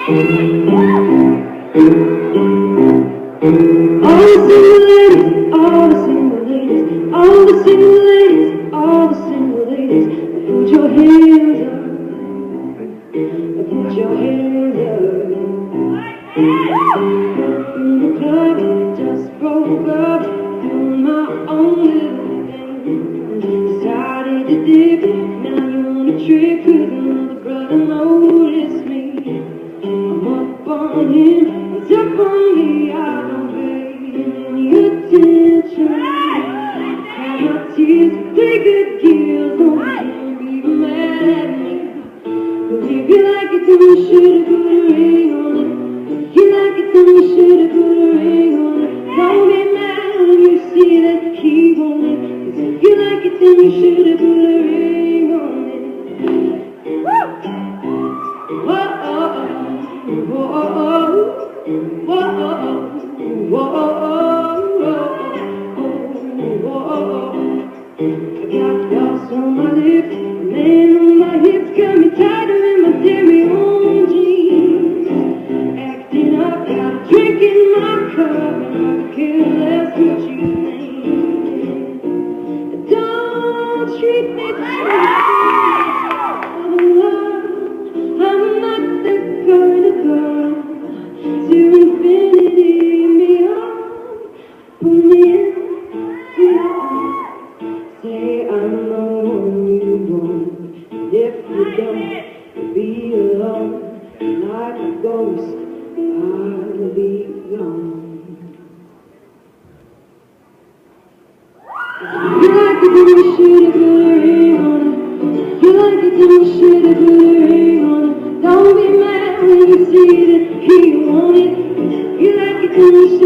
All the single ladies, all the single ladies, put your hands up, put your hands up. The club just broke up, doing my own little thing. Decided to dip, now you're on a trip with another brother, notice me. I'm up on him, he's up on me, I don't pay any attention. My tears, they could give, don't be mad at me. But if you like it, then you should've put a ring on it. If you like it, then you should've put a ring on it. Don't be mad when you see that he won't it. 'Cause if you like it, then you should've put a ring on it. I got lost on my lips, man on my hips, got me tighter in my very own jeans. Acting up, got a drink in my cup, and I care less what you think. Don't treat me I'm not the kind of girl to infinity and beyond. Pull me in, say I'm the one you want. If you don't, you'll be alone. Like a ghost, I'll be gone. You like it, then you should've put a ring on it. You like it, then you should've put a ring on it. Don't be mad when you see that he won't it. You like it, then you should.